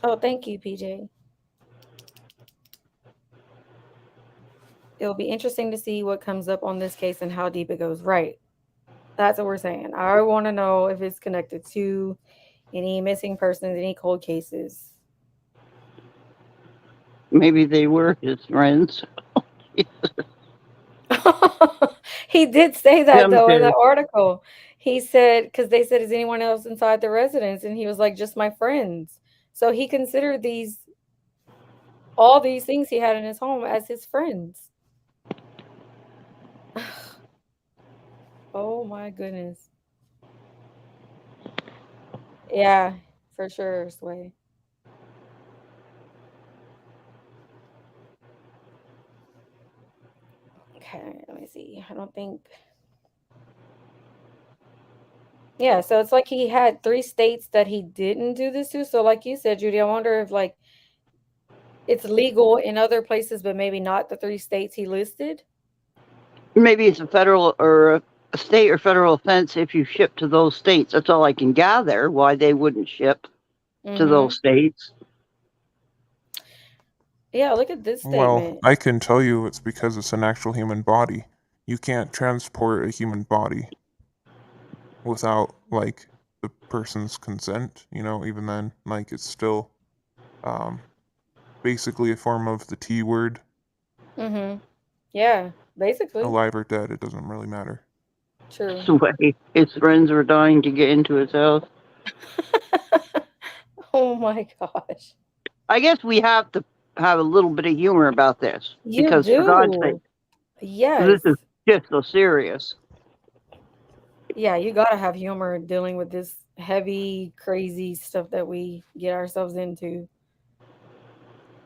Oh, thank you, PJ. It'll be interesting to see what comes up on this case and how deep it goes. Right. That's what we're saying. I want to know if it's connected to any missing persons, any cold cases. Maybe they were his friends. He did say that though in MJ. the article. He said, because they said, is anyone else inside the residence? And he was like, just my friends. So he considered all these things he had in his home as his friends. Oh my goodness. Yeah, for sure, Sway. Okay, let me see. I don't think. Yeah, so it's like he had three states that he didn't do this to. So, like you said, Judy, I wonder if like it's legal in other places, but maybe not the three states he listed. Maybe it's a federal or a state or federal offense if you ship to those states. That's all I can gather why they wouldn't ship to Mm-hmm. those states. Yeah, look at this Well, statement. I can tell you it's because it's an actual human body. You can't transport a human body without like the person's consent, even then like it's still um basically a form of the T word. Mm-hmm. Yeah, basically. Alive or dead, it doesn't really matter. True. Sway. His friends were dying to get into his house. Oh my gosh. I guess we have to have a little bit of humor about this You because, for God's sake, do. this Yes. is just so serious. Yeah, you gotta have humor dealing with this heavy, crazy stuff that we get ourselves into.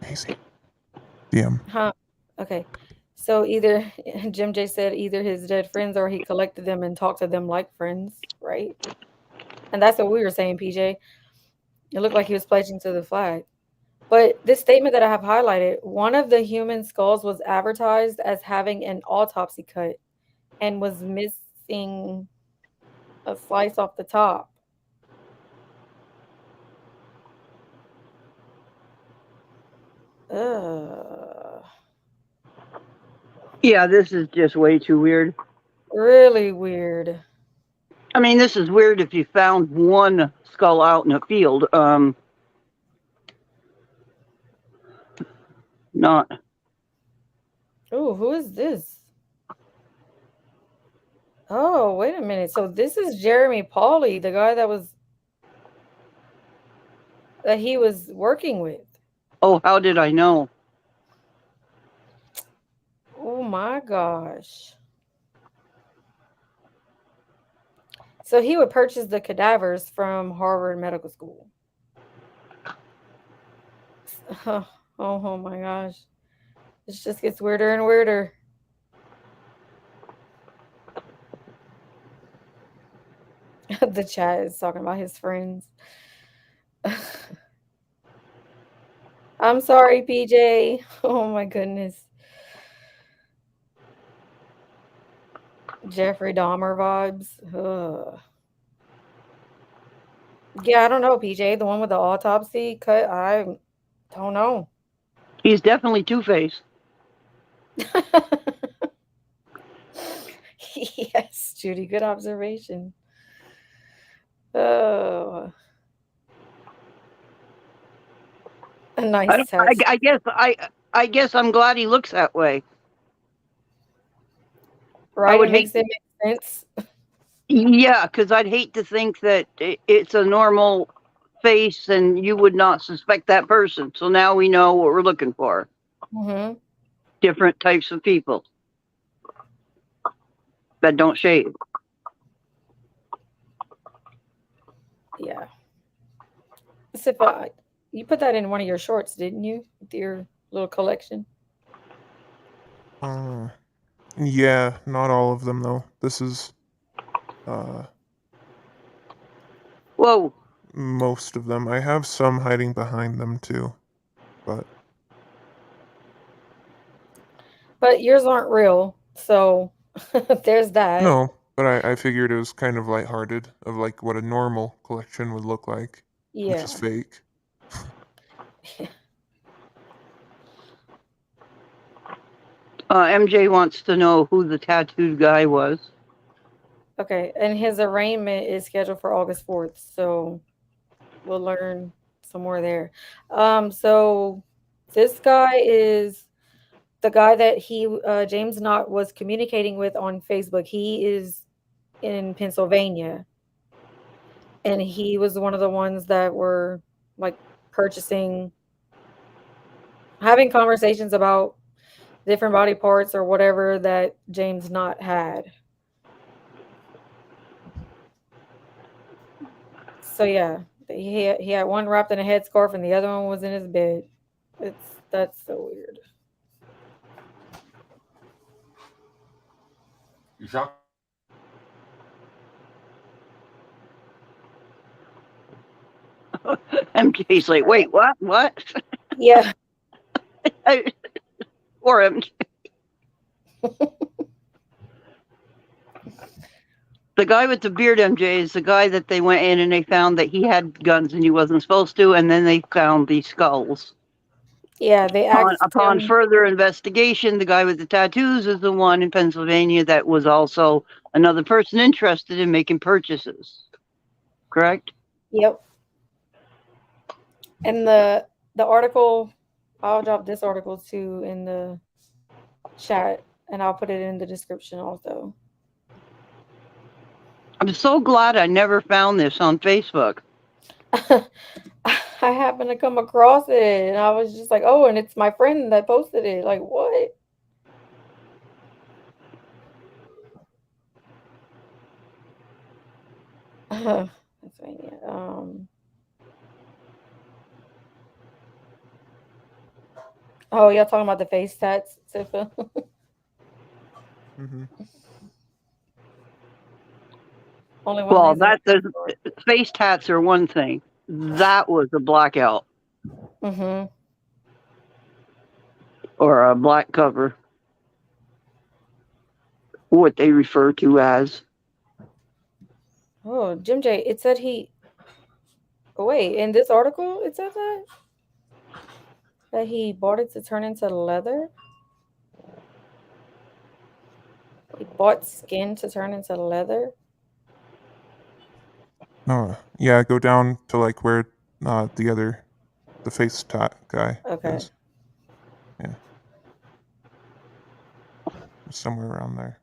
Amazing. DM. Huh. Okay. So either Jim J said either his dead friends or he collected them and talked to them like friends, right? And that's what we were saying, PJ. It looked like he was pledging to the flag. But this statement that I have highlighted, one of the human skulls was advertised as having an autopsy cut and was missing a slice off the top. Ugh. Yeah, this is just way too weird. Really weird. I mean, this is weird if you found one skull out in a field. Not. Oh, who is this? Oh, wait a minute. So this is Jeremy Pauly, the guy that he was working with. Oh, how did I know? Oh my gosh. So he would purchase the cadavers from Harvard Medical School. Oh my gosh. This just gets weirder and weirder. The chat is talking about his friends. I'm sorry, PJ. Oh my goodness. Jeffrey Dahmer vibes. Ugh. Yeah, I don't know, PJ. The one with the autopsy cut, I don't know. He's definitely Two-Face. Yes, Judy, good observation. Oh, a nice touch. I guess I'm glad he looks that way. I Right? would It hate. makes it make sense. Yeah, because I'd hate to think that it's a normal face and you would not suspect that person. So now we know what we're looking for. Hmm. Different types of people that don't shave. Yeah. Sip, you put that in one of your shorts, didn't you? With your little collection. Uh, yeah, not all of them though. This is uh Whoa. most of them. I have some hiding behind them too, but But yours aren't real, so there's that. no. But I figured it was kind of lighthearted of like what a normal collection would look like, which is Yeah. fake. MJ wants to know who the tattooed guy was. Okay, and his arraignment is scheduled for August 4th, so we'll learn some more there. So this guy is the guy that James Nott was communicating with on Facebook. He is in Pennsylvania, and he was one of the ones that were like purchasing, having conversations about different body parts or whatever that James Nott had. So yeah, he had one wrapped in a headscarf and the other one was in his bed. That's so weird. MJ's like, wait, what? What? Yeah. Or MJ. The guy with the beard, MJ, is the guy that they went in and they found that he had guns and he wasn't supposed to, and then they found these skulls. Yeah, they asked Upon him. further investigation, the guy with the tattoos is the one in Pennsylvania that was also another person interested in making purchases. Correct? Yep. And the article, I'll drop this article too in the chat, and I'll put it in the description also. I'm so glad I never found this on Facebook. I happened to come across it, and I was just like, "Oh!" And it's my friend that posted it. Like, what? Pennsylvania. Oh, y'all talking about the face tats, Sifa? Mm-hmm. Only one Well, reason. the face tats are one thing. That was a blackout Mm-hmm. or a black cover, what they refer to as. Oh, Jim J. It said he. Oh, wait, in this article, it said that he bought it to turn into leather. He bought skin to turn into leather. Oh, yeah. Go down to like where the face tat guy Okay. is. Yeah, somewhere around there.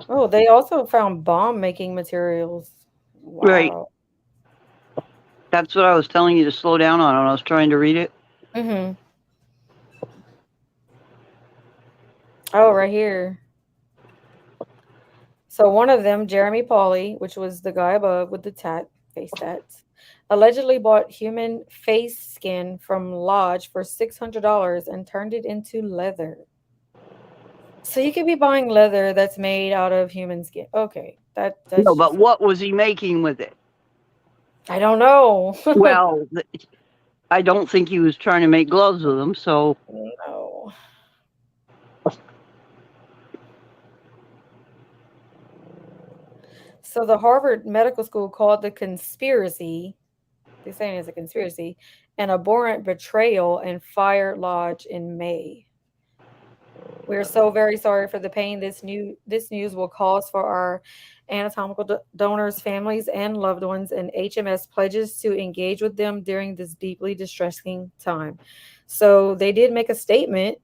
Oh, they also found bomb making materials. Right. Wow. That's what I was telling you to slow down on when I was trying to read it. Mm-hmm. Oh, right here. So one of them, Jeremy Pauly, which was the guy above with the face tats, allegedly bought human face skin from Lodge for $600 and turned it into leather. So you could be buying leather that's made out of human skin. Okay, No, that's but just what was he making with it? I don't know. Well, I don't think he was trying to make gloves with them. So No. So the Harvard Medical School called the conspiracy, they're saying it's a conspiracy, an abhorrent betrayal and fired Lodge in May. We're so very sorry for the pain this news will cause for our anatomical donors, families, and loved ones, and HMS pledges to engage with them during this deeply distressing time. So they did make a statement,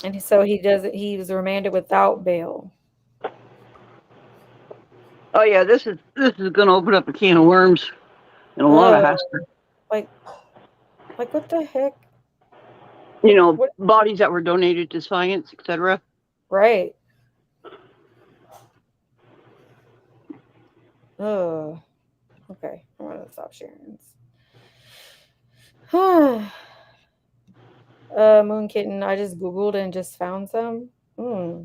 and so he was remanded without bail. oh yeah, this is going to open up a can of worms and a lot of Oh, hassle. like what the heck? You know, What? bodies that were donated to science, etc. Right. Oh, okay. I'm gonna stop sharing this. Moon kitten. I just googled and just found some. Hmm.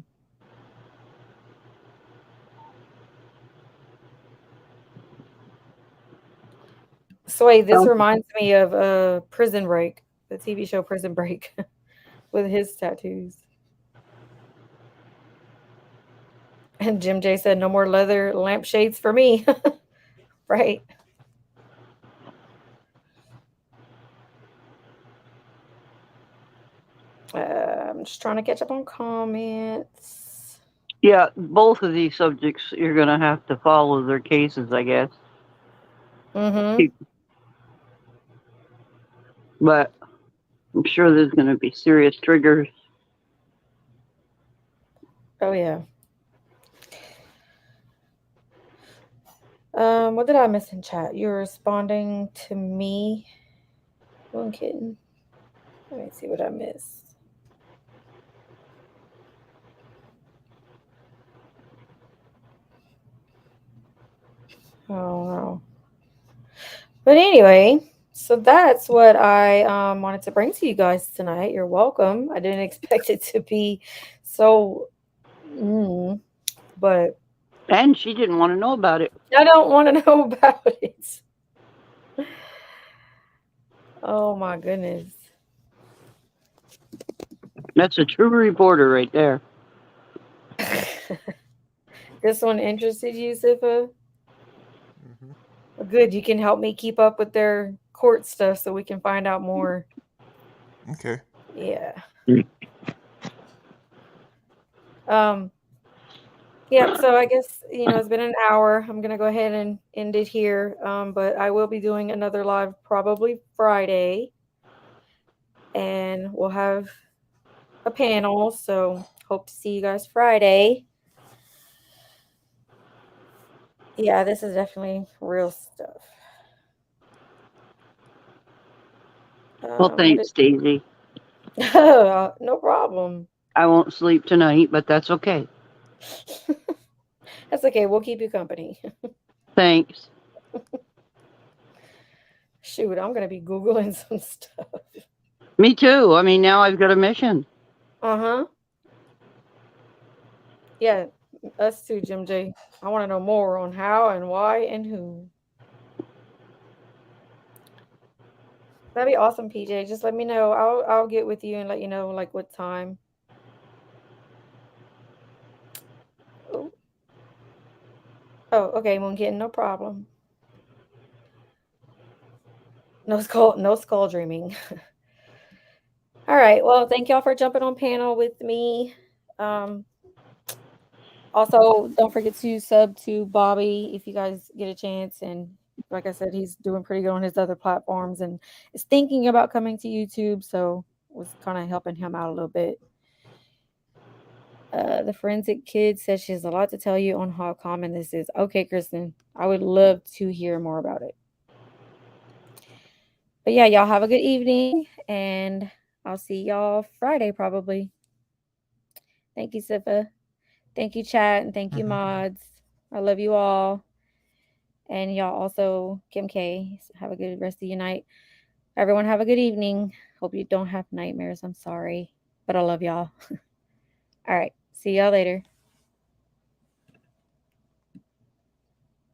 So wait, this reminds me of Prison Break, the TV show Prison Break, with his tattoos. And Jim J said, "No more leather lampshades for me." Right. I'm just trying to catch up on comments. Yeah, both of these subjects you're going to have to follow their cases, I guess. Mm-hmm. But I'm sure there's going to be serious triggers. Oh yeah. What did I miss in chat? You're responding to me, Moon kitten. Let me see what I missed. Oh no. But anyway, so that's what I wanted to bring to you guys tonight. You're welcome. I didn't expect it to be so, but And she didn't want to know about it. I don't want to know about it. Oh my goodness. That's a true reporter right there. This one interested you, Sifa? Good. You can help me keep up with their court stuff so we can find out more. Okay. Yeah. Um. Yep. So I guess it's been an hour. I'm gonna go ahead and end it here. But I will be doing another live probably Friday, and we'll have a panel. So hope to see you guys Friday. Yeah, this is definitely real stuff. Well, What thanks, Daisy. no problem. I won't sleep tonight, but that's okay. That's okay. We'll keep you company. Thanks. Shoot, I'm gonna be googling some stuff. Me too. I mean, now I've got a mission. Uh-huh. Yeah, us too, Jim J. I want to know more on how and why and who. That'd be awesome, PJ. Just let me know. I'll get with you and let you know like what time. Oh, oh, okay, Moonkin, no problem. No skull dreaming. All right. Well, thank y'all for jumping on panel with me. Um, Also, don't forget to sub to Bobby if you guys get a chance. And like I said, he's doing pretty good on his other platforms and is thinking about coming to YouTube. So was kind of helping him out a little bit. The forensic kid says she has a lot to tell you on how common this is. Okay, Kristen, I would love to hear more about it. But yeah, y'all have a good evening, and I'll see y'all Friday probably. Thank you, Sifa. Thank you, chat, and thank you, Mhm. mods. I love you all. And y'all also, Kim K, have a good rest of your night. Everyone have a good evening. Hope you don't have nightmares. I'm sorry, but I love y'all. All right. See y'all later.